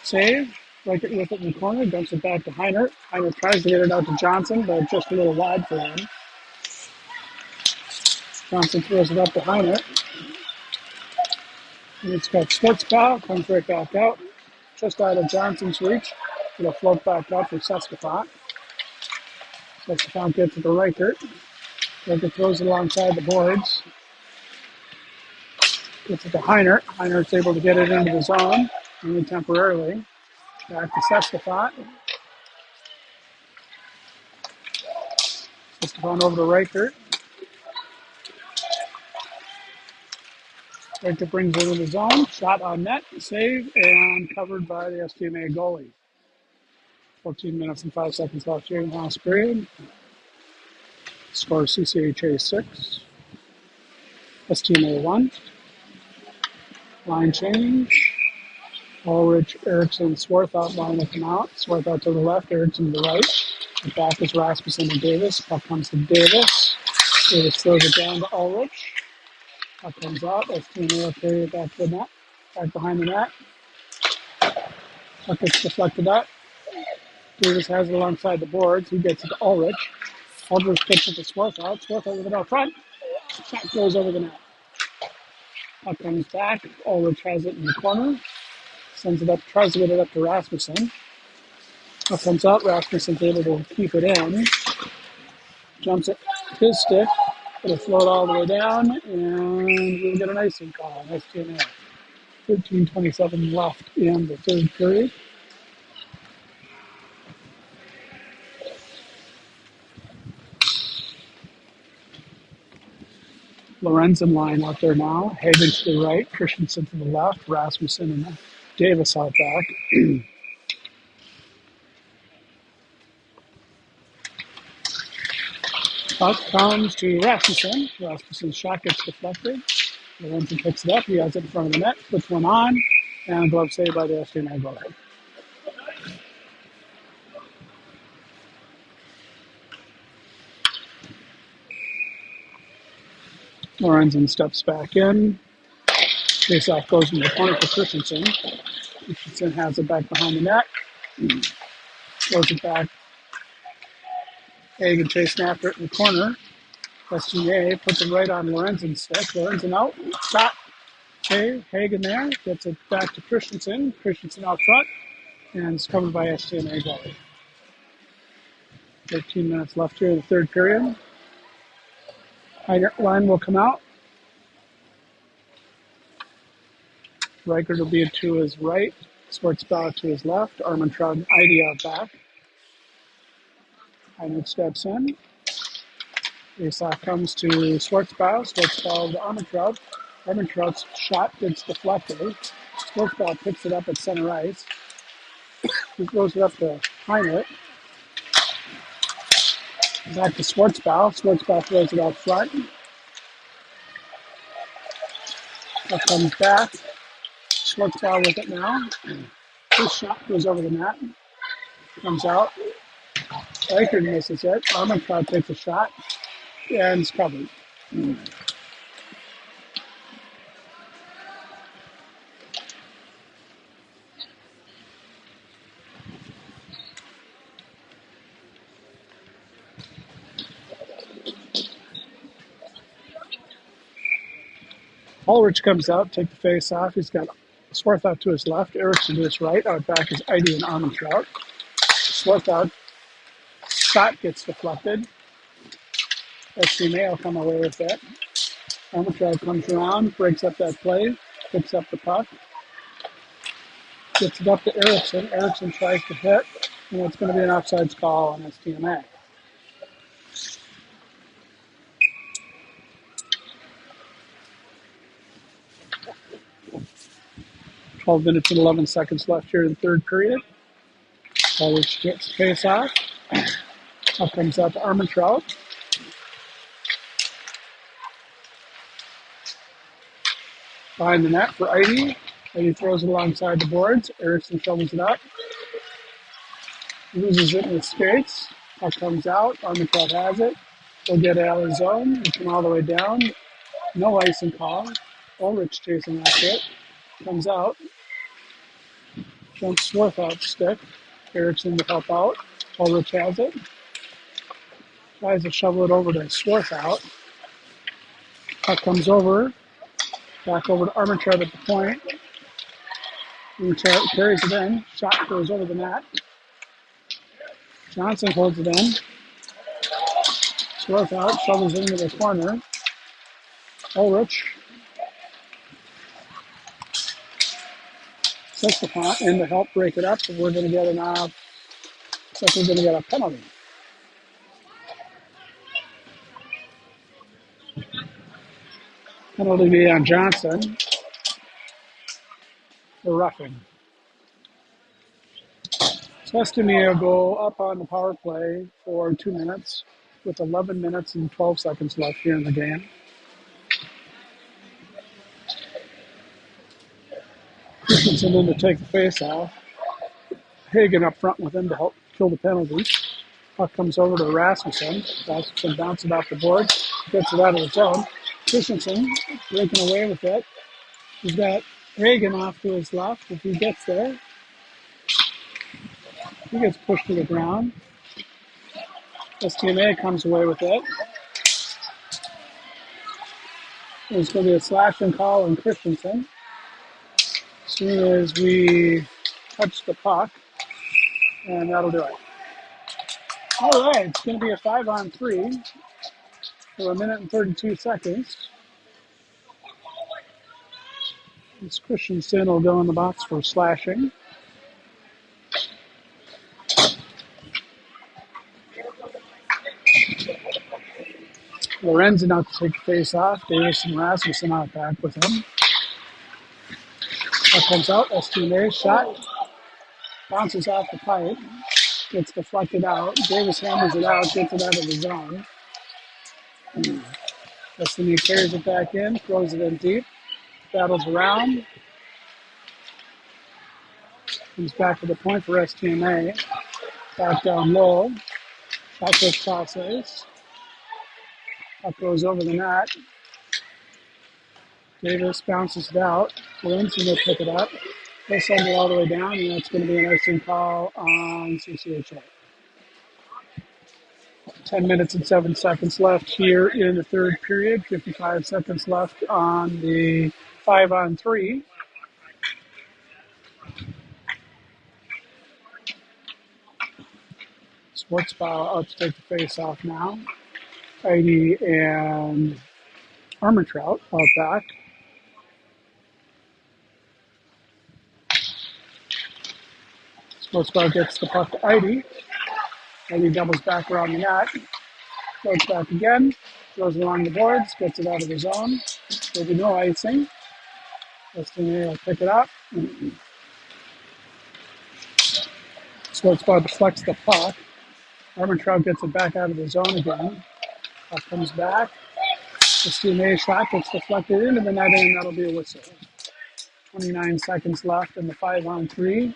Save. Riker with it in the corner. Dumps it back to Heinert. Heinert tries to get it out to Johnson, but just a little wide for him. Johnson throws it up to Heinert. And it's got Schwartzbach. Comes right back out. Just out of Johnson's reach. It'll float back up for Sestafant. Sestafant gets to the Riker. Riker throws it alongside the boards. Gets it to Heinert. Heinert's able to get it into the zone, only temporarily. Back to Sestafant. Stefan over to Riker. Riker brings it into the zone. Shot on net, save, and covered by the Stma goalie. 14 minutes and 5 seconds left here in the last period. Score CCHA 6. Stma 1. Line change. Ulrich, Eriksson, Swarthout line looking out. Swarthout to the left, Eriksson to the right. The back is Rasmussen and Davis. Puck comes to Davis. Davis throws it down to Ulrich. Puck comes out. Stma will carry it back to the net. Back behind the net. Puck gets deflected up. Davis has it alongside the boards. He gets it to Ulrich. Ulrich kicks it to Swarthout. Swarthout with it out front. Shot goes over the net. Puck comes back. Ulrich has it in the corner. Sends it up, tries to get it up to Rasmussen. Puck comes out. Rasmussen's able to keep it in. Jumps it his stick. It'll float all the way down, and we'll get an icing call on STNA. 13:27 left in the third period. Lorenzen line out there now. Hagen to the right, Christensen to the left, Rasmussen and Davis out back. Puck comes to Rasmussen. Rasmussen's shot gets deflected. Lorenzen picks it up. He has it in front of the net, puts one on, and glove saved by the STNA goalie. Lorenzen steps back in. Faceoff goes in the corner for Christensen. Christensen has it back behind the net. Throws it back. Hagen chasing after it in the corner. SGA puts it right on Lorenzen's stick. Lorenzen out. Shot. Okay, Hagen there. Gets it back to Christensen. Christensen out front. And it's covered by STNA goalie. 13 minutes left here in the third period. Line will come out. Reichert will be to his right. Schwartzbauer to his left. Armentrout and Idy out back. Heinrich steps in. Faceoff comes to Schwartzbauer. Schwartzbauer to Armentrout. Armentrout's shot gets deflected. Schwartzbauer picks it up at center ice. He throws it up to Heinrich. Back to Schwartzbauer. Schwartzbauer throws it out front. That comes back. Schwartzbauer with it now. His shot goes over the net. Comes out. Reichert misses it. Armentrout takes a shot. And it's covered. Ulrich comes out, take the face off. He's got Swarthout to his left, Eriksson to his right. Out back is Idy and Armentrout. Swarthout shot gets deflected. Stma will come away with it. Armentrout comes around, breaks up that play, picks up the puck, gets it up to Eriksson. Eriksson tries to hit, and it's going to be an offsides call on Stma. 12 minutes and 11 seconds left here in the third period. Ulrich gets face off. Up comes out to Armentrout. Behind the net for Idy. Idy throws it alongside the boards. Eriksson shovels it up. Loses it in his skates. Puck comes out. Armentrout has it. He'll get out of the zone. He'll come all the way down. No icing call. Ulrich chasing after it. Comes out. Jumps Swarthout's stick. Eriksson to help out. Ulrich has it. Tries to shovel it over to Swarthout. Puck comes over. Back over to Armentrout at the point. Armentrout carries it in. Shot goes over the net. Johnson holds it in. Swarthout shovels it into the corner. Ulrich. Stma in to help break it up, but we're going to get we're going to get a penalty. Penalty be on Johnson for roughing. So Stma will go up on the power play for 2 minutes with 11 minutes and 12 seconds left here in the game. Christensen in to take the face off. Hagen up front with him to help kill the penalty. Puck comes over to Rasmussen. Rasmussen bounces it off the board, gets it out of the zone. Christensen breaking away with it. He's got Hagen off to his left. If he gets there, he gets pushed to the ground. Stma comes away with it. There's going to be a slashing call on Christensen. As soon as we touch the puck, and that'll do it. All right, it's going to be a 5-on-3 for 1 minute and 32 seconds. This Christensen will go in the box for slashing. Lorenzen out to take the face off. Davis and Rasmussen out back with him. That comes out. Stma shot. Bounces off the pipe. Gets deflected out. Davis hammers it out. Gets it out of the zone. Stma carries it back in. Throws it in deep. Battles around. Comes back to the point for Stma. Back down low. Shot push passes. Puck goes over the net. Davis bounces it out. Lorenzen will pick it up. They'll send it all the way down, and that's going to be an icing call on CCHA. 10 minutes and 7 seconds left here in the third period. 55 seconds left on the 5-on-3. Sportsbow out to take the face off now. Heidi and Armentrout out back. Sportsbow gets the puck to Heidi. Heidi doubles back around the net. Goes back again. Goes along the boards. Gets it out of the zone. There'll be no icing. Stma will pick it up. Sportsbow deflects the puck. Armentrout gets it back out of the zone again. Puck comes back. The Stma shot gets deflected into the net, and that'll be a whistle. 29 seconds left in the 5-on-3.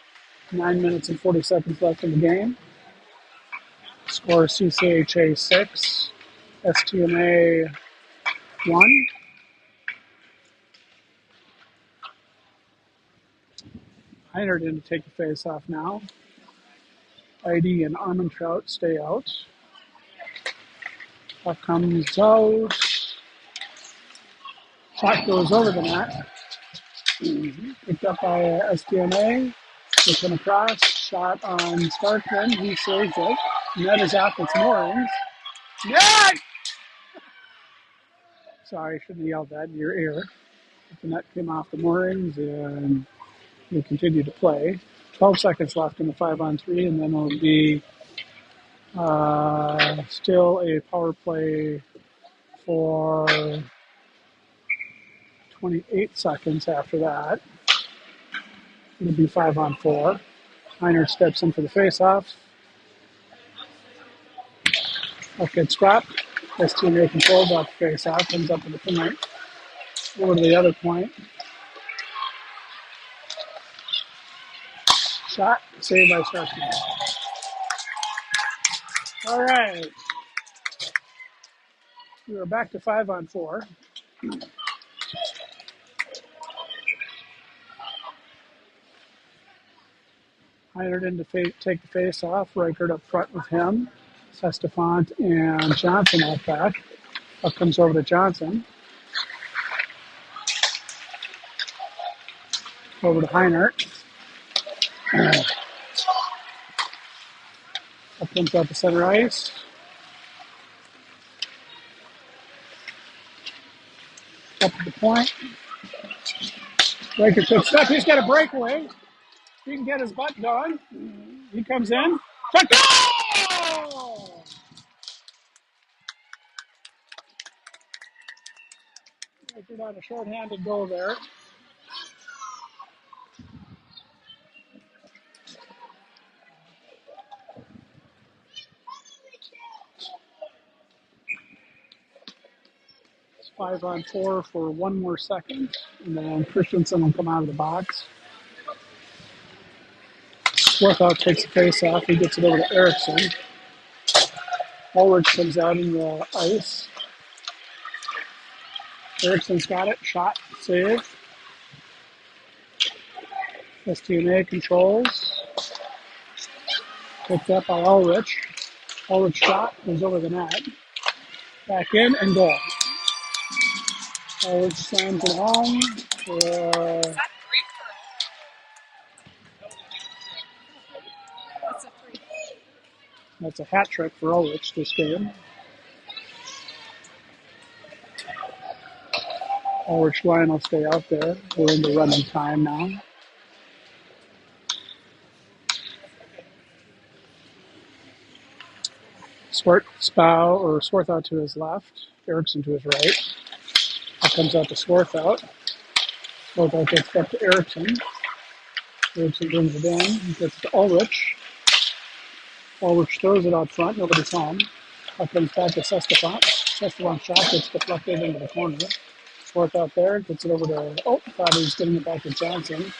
9 minutes and 40 seconds left in the game. Score CCHA 6, Stma 1. Heinert in to take the face off now. Heidi and Armentrout stay out. Puck comes out. Shot goes over the net. Picked up by Stma. Looking across. Shot on Starkman. He saves it. Net is off its moorings. Net! Sorry, I shouldn't have yelled that in your ear. The net came off the moorings and we continue to play. 12 seconds left in the 5-on-3, and then it'll be still a power play for 28 seconds after that. It'll be 5-on-4. Heiner steps in for the face-off. Puck gets scrapped. Stma controls off the face-off, comes up to the point. Over to the other point. Shot, saved by Starkman. All right. We are back to 5-on-4. Hired in to take the face off. Reichert up front with him. Sestefant and Johnson out back. Puck comes over to Johnson. Over to Heinert. Puck comes out to center ice. Up to the point. Reichert took stuff. He's got a breakaway. He can get his butt going. He comes in. But goal! We're on a short-handed goal there. It's 5-on-4 for one more second, and then Christensen will come out of the box. Swarthout takes the face off. He gets it over to Erickson. Ulrich comes out in the ice. Erickson's got it. Shot. Save. Stma controls. Picked up by Ulrich. Ulrich shot. Goes over the net. Back in and goal. Ulrich slams it home. That's a hat trick for Ulrich this game. Ulrich line will stay out there. We're into running time now. Swarthout to his left. Erickson to his right. It comes out to Swarthout. Swarthout gets up to Erickson. Erickson brings it in. He gets to Ulrich. Ulrich throws it out front. Nobody's home. It comes back to Stefan. Stefan shot gets deflected into the corner. Swarthout there. Gets it over to, thought he was getting it back to Johnson.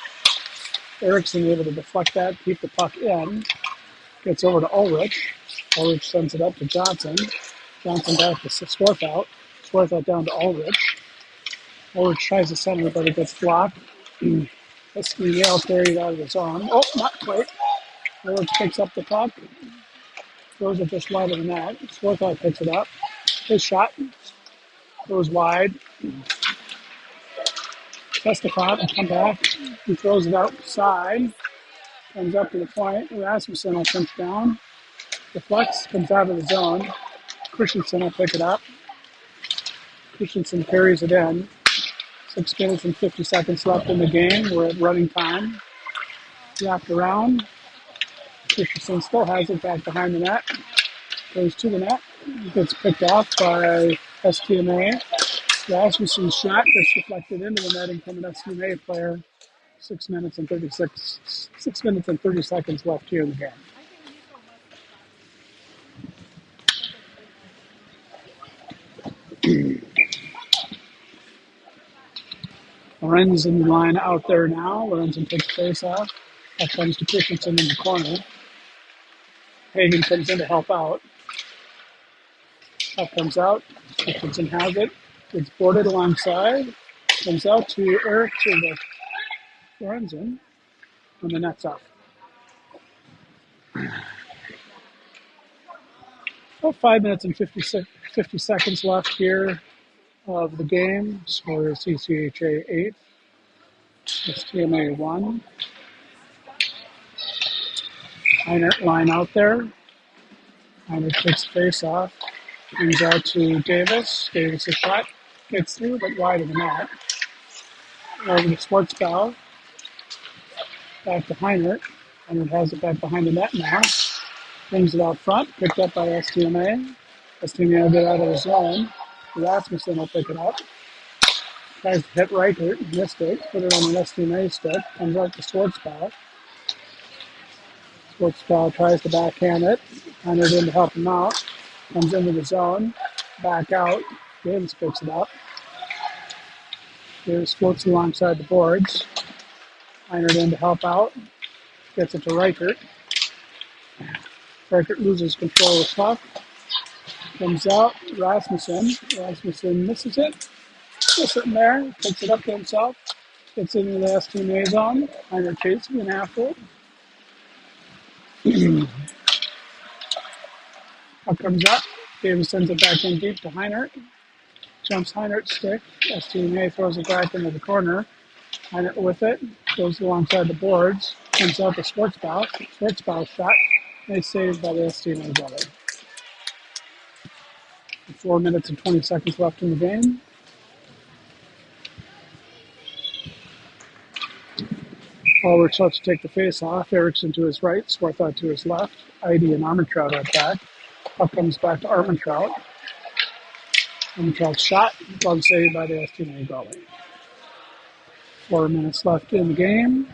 Erickson able to deflect that, keep the puck in. Gets over to Ulrich. Ulrich sends it up to Johnson. Johnson back to Swarthout. Swarthout down to Ulrich. Ulrich tries to center, but it gets blocked. Stma carried out of his arm. Oh, not quite. Ulrich picks up the puck. Throws it just wide of the net. Swarthout picks it up. His shot goes wide. Stefan will come back. He throws it outside. Comes up to the point. Rasmussen will punch down. Deflects, comes out of the zone. Christensen will pick it up. Christensen carries it in. 6 minutes and 50 seconds left in the game. We're at running time. Wrapped around. Christensen still has it back behind the net. Goes to the net. Gets picked off by Stma. Rasmussen's shot gets deflected into the netting from an Stma player. 6 minutes and 30 seconds left here in the game. Lorenzen line out there now. Lorenzen takes the face off. That comes to Christensen in the corner. Hagen comes in to help out. That comes out. Christensen has it. It's boarded alongside. Comes out to Eric to the Lorenzen. And the net's off. About 5 minutes and 50 seconds left here of the game. Score is CCHA 8, Stma 1. Einert line out there. Einert takes the face off. Brings out to Davis. Davis' shot gets through, but wide of the net. Over to Schwartzbau. Back to Einert. Einert has it back behind the net now. Brings it out front. Picked up by Stma. Stma will get out of the zone. Rasmussen will pick it up. Tries to hit Reichert. Missed it. Put it on an Stma stick. Comes out to Schwartzbau. Schwartzbau tries to backhand it. Einert in to help him out. Comes into the zone. Back out. Davis picks it up. Davis floats alongside the boards. Einert in to help out. Gets it to Reichert. Reichert loses control of the puck. Comes out. Rasmussen. Rasmussen misses it. Just sitting there. Picks it up to himself. Gets into the Stma zone. Einert chasing and after it. Puck comes up. Davis sends it back in deep to Einert. Jumps Heinert's stick. Stma throws it back into the corner. Einert with it. Goes alongside the boards. Comes out to Schwartzbau. Schwartzbau's shot. Nice save by the Stma goalie. 4 minutes and 20 seconds left in the game. Ulrich starts to take the face off. Erickson to his right. Swarthout to his left. Eide and Armentrout at back. Puck comes back to Armentrout. Armentrout shot, glove saved by the Stma goalie. 4 minutes left in the game.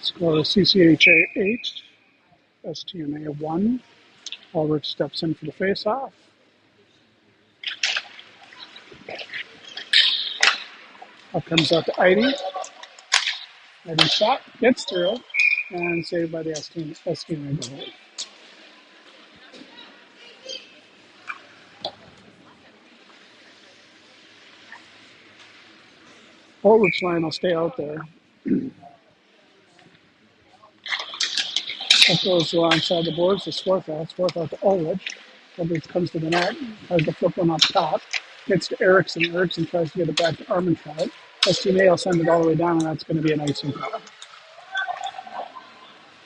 Score is CCHA 8, Stma 1. Ulrich steps in for the face-off. Up comes out to Eide. Eide shot, gets through, and saved by the Stma goalie. Ulrich's line will stay out there. That goes alongside the boards to Swarthout. Swarthout to Ulrich. Ulrich comes to the net, has the flip one up top, gets to Eriksson. Eriksson tries to get it back to Armentrout. Stma will send it all the way down, and that's going to be an icing call.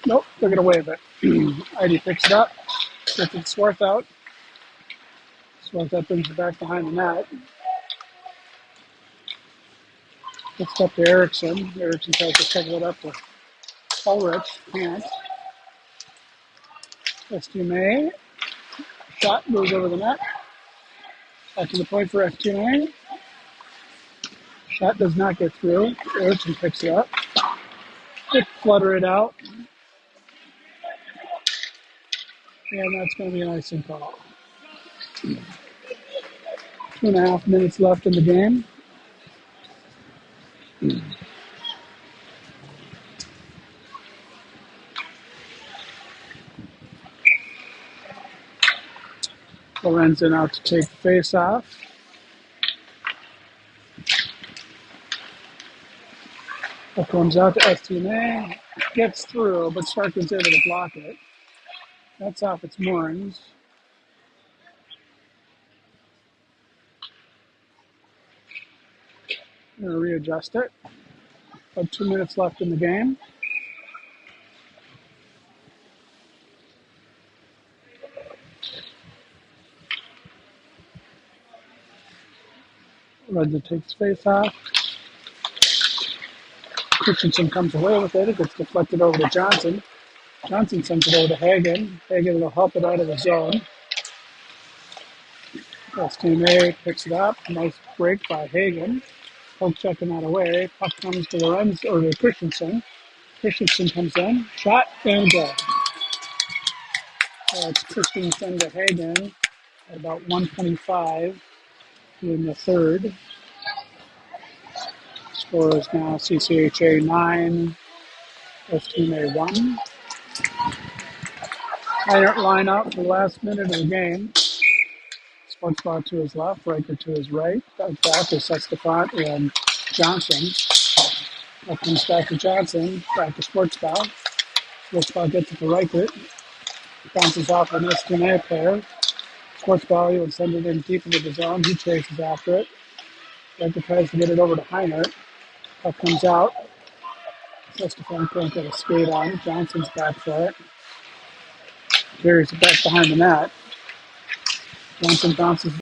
Nope, they're going to wave it. Eide picks it up, gets it to Swarthout. Swarthout brings it back behind the net. Gets up to Eriksson. Eriksson tries to shovel it up to Ulrich. Can't. Stma. Shot moves over the net. Back to the point for Stma. Shot does not get through. Eriksson picks it up. They flutter it out. And that's going to be an icing call. 2.5 minutes left in the game. Lorenzen out to take the face off. It comes out to Stma. Gets through, but Starkin's able to block it. That's off its moorings. I'm going to readjust it. About 2 minutes left in the game. Lorenzen takes face off. Christensen comes away with it. It gets deflected over to Johnson. Johnson sends it over to Hagen. Hagen will help it out of the zone. Stma picks it up. Nice break by Hagen. Poke checking that away. Puck comes to Lorenz or to Christensen. Christensen comes in. Shot and goal. It's Christensen to Hagen at about 1:25 in the third. Score is now CCHA 9, Stma 1. Line out for the last minute of the game. Sportsball to his left, Riker to his right. Back to Sestafant and Johnson. That comes back to Johnson, back to Sportsball. Sportsball gets it to Riker. Bounces off an Stma player. Sportsball, he would send it in deep into the zone. He chases after it. Riker tries to get it over to Heinert. Puck comes out. Sestafant can't get a skate on. Johnson's back for it. Carries it back behind the net. Johnson bounces